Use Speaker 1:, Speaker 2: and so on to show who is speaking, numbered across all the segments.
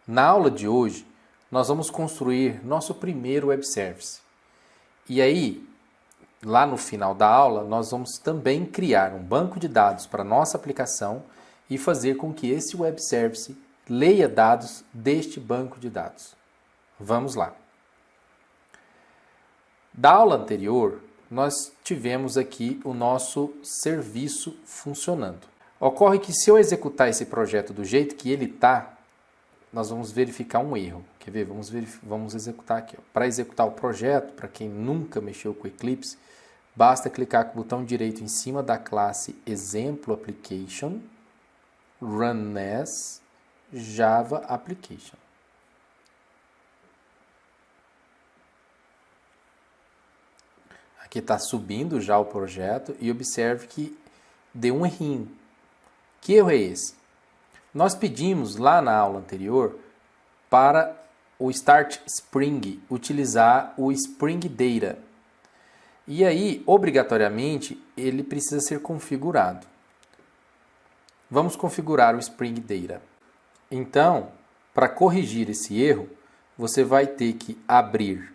Speaker 1: Na aula de hoje, nós vamos construir nosso primeiro web service. E aí, lá no final da aula, nós vamos também criar um banco de dados para nossa aplicação e fazer com que esse web service leia dados deste banco de dados. Vamos lá. Da aula anterior, nós tivemos aqui o nosso serviço funcionando. Ocorre que se eu executar esse projeto do jeito que ele está, nós vamos verificar um erro. Quer ver? Vamos executar aqui. Para executar o projeto, para quem nunca mexeu com Eclipse, basta clicar com o botão direito em cima da classe Exemplo Application, Run as Java Application. Aqui está subindo já o projeto e observe que deu um errinho. Que erro é esse? Nós pedimos lá na aula anterior para o Start Spring utilizar o Spring Data. E aí, obrigatoriamente, ele precisa ser configurado. Vamos configurar o Spring Data. Então, para corrigir esse erro, você vai ter que abrir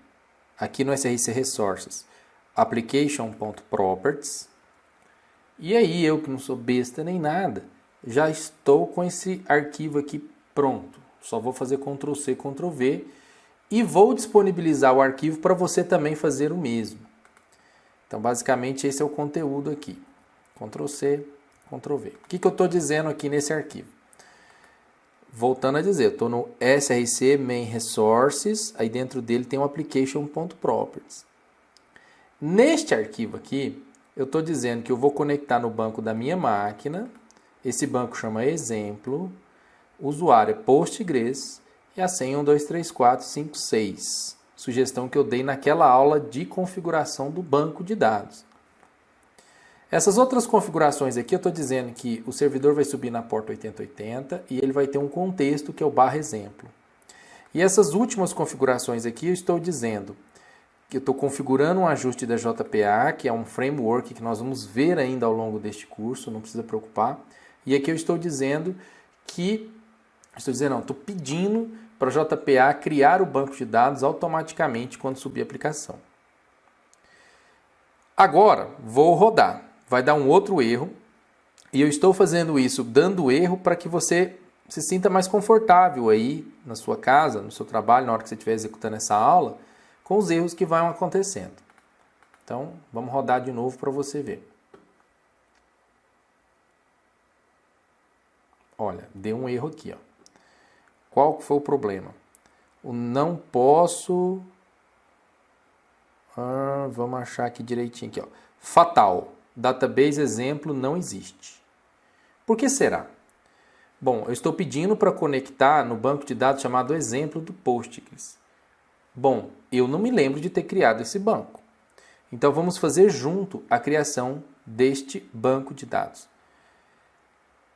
Speaker 1: aqui no SRC Resources application.properties. E aí, eu que não sou besta nem nada, já estou com esse arquivo aqui pronto. Só vou fazer Ctrl C, Ctrl V e vou disponibilizar o arquivo para você também fazer o mesmo. Então, basicamente, esse é o conteúdo aqui. Ctrl C, Ctrl V. O que eu estou dizendo aqui nesse arquivo? Voltando a dizer, eu estou no SRC Main Resources, aí dentro dele tem o application.properties. Neste arquivo aqui, eu estou dizendo que eu vou conectar no banco da minha máquina. Esse banco chama exemplo, o usuário é Postgres e a senha 123456. Sugestão que eu dei naquela aula de configuração do banco de dados. Essas outras configurações aqui eu estou dizendo que o servidor vai subir na porta 8080 e ele vai ter um contexto que é o /exemplo. E essas últimas configurações aqui eu estou dizendo que eu estou configurando um ajuste da JPA, que é um framework que nós vamos ver ainda ao longo deste curso, não precisa preocupar. E aqui eu estou dizendo que, estou pedindo para a JPA criar o banco de dados automaticamente quando subir a aplicação. Agora, vou rodar. Vai dar um outro erro. E eu estou fazendo isso, dando erro para que você se sinta mais confortável aí na sua casa, no seu trabalho, na hora que você estiver executando essa aula, com os erros que vão acontecendo. Então, vamos rodar de novo para você ver. Olha, deu um erro aqui, ó. Qual foi o problema? O não posso... vamos achar aqui direitinho aqui, ó. Fatal. Database exemplo não existe. Por que será? Bom, eu estou pedindo para conectar no banco de dados chamado exemplo do Postgres. Bom, eu não me lembro de ter criado esse banco. Então, vamos fazer junto a criação deste banco de dados.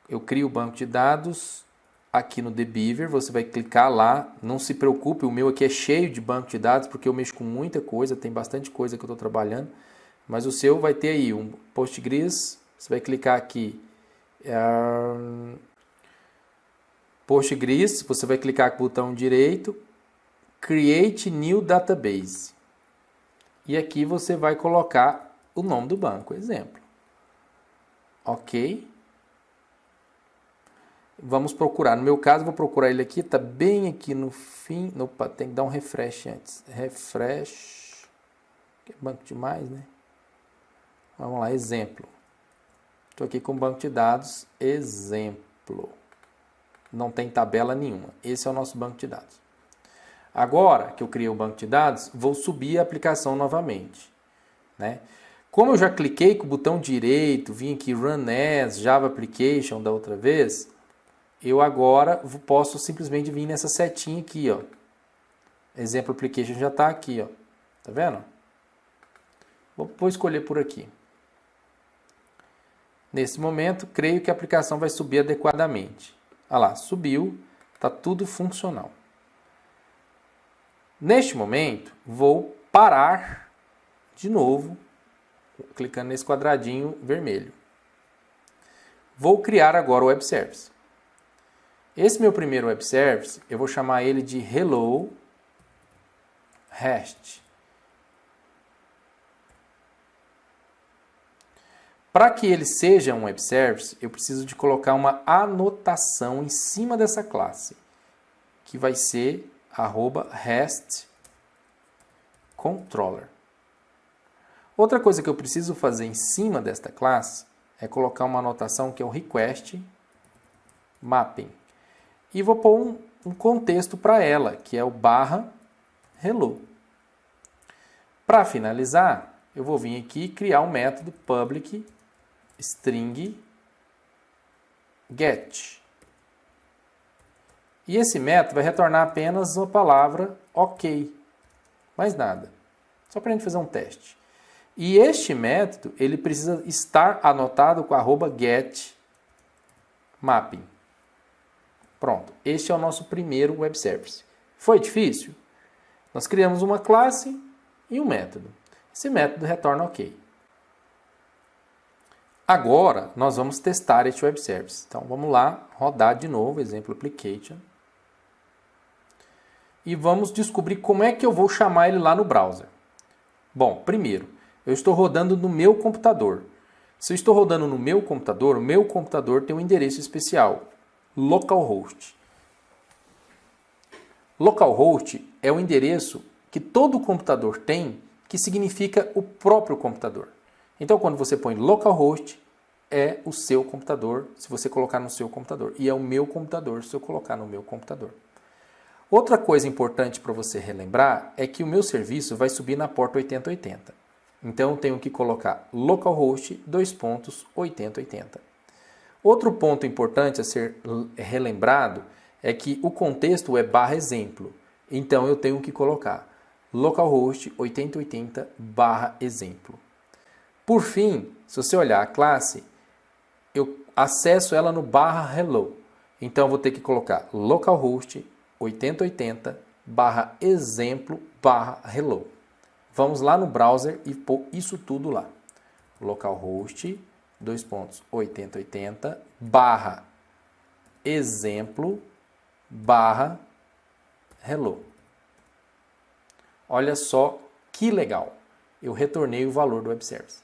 Speaker 1: Eu crio o banco de dados aqui no TheBeaver, você vai clicar lá, não se preocupe, o meu aqui é cheio de banco de dados, porque eu mexo com muita coisa, tem bastante coisa que eu estou trabalhando, mas o seu vai ter aí um Postgres, você vai clicar aqui, Postgres, você vai clicar com o botão direito, Create New Database, e aqui você vai colocar o nome do banco, exemplo. Ok. Vamos procurar. No meu caso, vou procurar ele aqui. Está bem aqui no fim. Opa, tem que dar um refresh antes. Refresh. É banco demais, né? Vamos lá, exemplo. Estou aqui com o banco de dados, exemplo. Não tem tabela nenhuma. Esse é o nosso banco de dados. Agora que eu criei o banco de dados, vou subir a aplicação novamente, né? Como eu já cliquei com o botão direito, vim aqui Run as Java Application da outra vez, eu agora posso simplesmente vir nessa setinha aqui, ó. Exemplo Application já está aqui, ó. Tá vendo? Vou escolher por aqui. Nesse momento, creio que a aplicação vai subir adequadamente. Olha lá, subiu, está tudo funcional. Neste momento, vou parar de novo, clicando nesse quadradinho vermelho. Vou criar agora o web service. Esse meu primeiro web service, eu vou chamar ele de hello REST. Para que ele seja um web service, eu preciso de colocar uma anotação em cima dessa classe, que vai ser @REST controller. Outra coisa que eu preciso fazer em cima desta classe é colocar uma anotação que é o request mapping. E vou pôr um contexto para ela, que é o /hello. Para finalizar, eu vou vir aqui e criar um método public string get. E esse método vai retornar apenas uma palavra ok. Mais nada. Só para a gente fazer um teste. E este método, ele precisa estar anotado com @getMapping. Pronto. Este é o nosso primeiro web service. Foi difícil? Nós criamos uma classe e um método. Esse método retorna ok. Agora, nós vamos testar este web service. Então, vamos lá, rodar de novo, exemplo application. E vamos descobrir como é que eu vou chamar ele lá no browser. Bom, primeiro, eu estou rodando no meu computador. Se eu estou rodando no meu computador, o meu computador tem um endereço especial, localhost. Localhost é o endereço que todo computador tem, que significa o próprio computador. Então, quando você põe localhost, é o seu computador, se você colocar no seu computador. E é o meu computador, se eu colocar no meu computador. Outra coisa importante para você relembrar é que o meu serviço vai subir na porta 8080. Então, eu tenho que colocar localhost 8080. Outro ponto importante a ser relembrado é que o contexto é /exemplo. Então, eu tenho que colocar localhost 8080 /exemplo. Por fim, se você olhar a classe, eu acesso ela no /hello. Então, eu vou ter que colocar localhost 8080 /exemplo /hello. Vamos lá no browser e pôr isso tudo lá. Localhost 8080 /exemplo /hello. Olha só que legal. Eu retornei o valor do web service.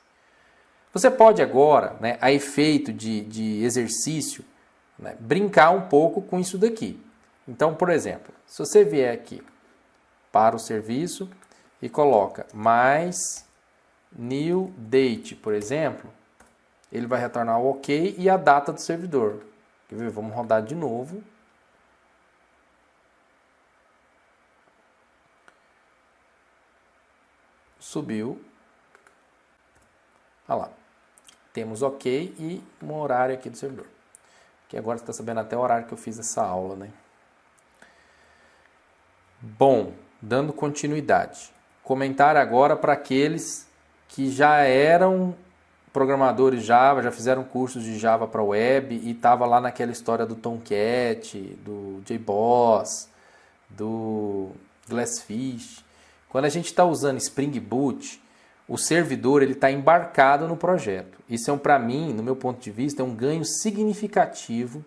Speaker 1: Você pode agora, a efeito de exercício, brincar um pouco com isso daqui. Então, por exemplo, se você vier aqui para o serviço e coloca mais new date, por exemplo, ele vai retornar o ok e a data do servidor. Quer ver? Vamos rodar de novo. Subiu. Olha lá. Temos ok e um horário aqui do servidor. Que agora você está sabendo até o horário que eu fiz essa aula, né? Bom, dando continuidade. Comentário agora para aqueles que já eram programadores Java, já fizeram cursos de Java para web e estava lá naquela história do Tomcat, do JBoss, do Glassfish. Quando a gente está usando Spring Boot, o servidor está embarcado no projeto. Isso para mim, no meu ponto de vista, é um ganho significativo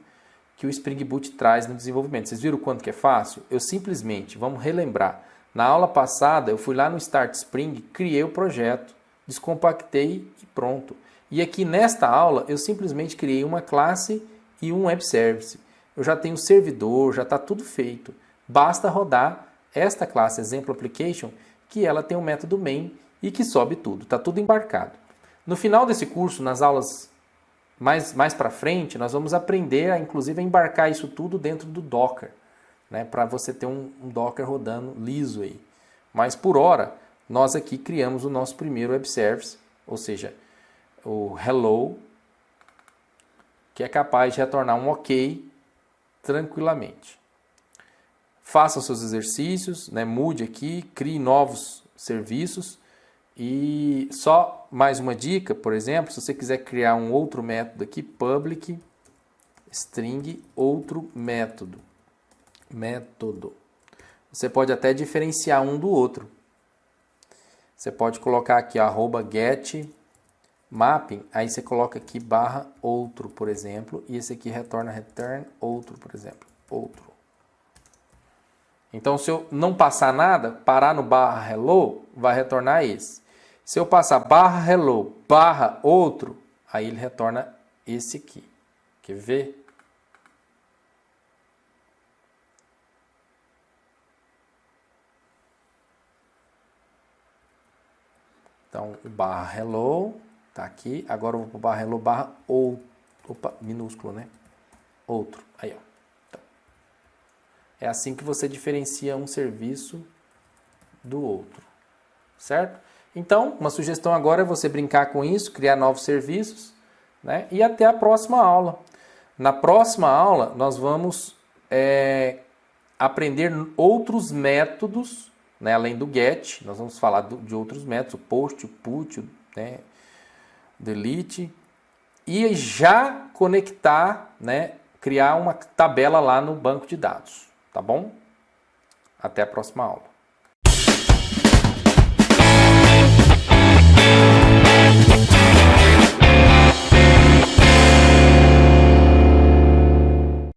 Speaker 1: que o Spring Boot traz no desenvolvimento. Vocês viram o quanto que é fácil? Eu simplesmente, vamos relembrar, na aula passada eu fui lá no Start Spring, criei o projeto, descompactei e pronto. E aqui nesta aula eu simplesmente criei uma classe e um web service. Eu já tenho o servidor, já está tudo feito. Basta rodar esta classe Example Application, que ela tem um método main e que sobe tudo, está tudo embarcado. No final desse curso, nas aulas mais para frente, nós vamos aprender a, inclusive, a embarcar isso tudo dentro do Docker, para você ter um Docker rodando liso aí. Mas por hora, nós aqui criamos o nosso primeiro web service, ou seja, o hello, que é capaz de retornar um ok tranquilamente. Faça os seus exercícios, mude aqui, crie novos serviços. E só mais uma dica, por exemplo, se você quiser criar um outro método aqui, public string outro método. Você pode até diferenciar um do outro. Você pode colocar aqui @get mapping, aí você coloca aqui barra outro, por exemplo, e esse aqui retorna return outro, por exemplo, outro. Então, se eu não passar nada, parar no barra hello, vai retornar esse. Se eu passar barra hello, barra outro, aí ele retorna esse aqui. Quer ver? Então, o barra hello tá aqui. Agora eu vou para o barra hello, barra outro. Opa, minúsculo, né? Outro. Aí, ó. É assim que você diferencia um serviço do outro, certo? Então, uma sugestão agora é você brincar com isso, criar novos serviços, né? E até a próxima aula. Na próxima aula, nós vamos aprender outros métodos, né? Além do get, nós vamos falar de outros métodos, o post, o put, né? Delete, e já conectar, né? Criar uma tabela lá no banco de dados. Tá bom? Até a próxima aula.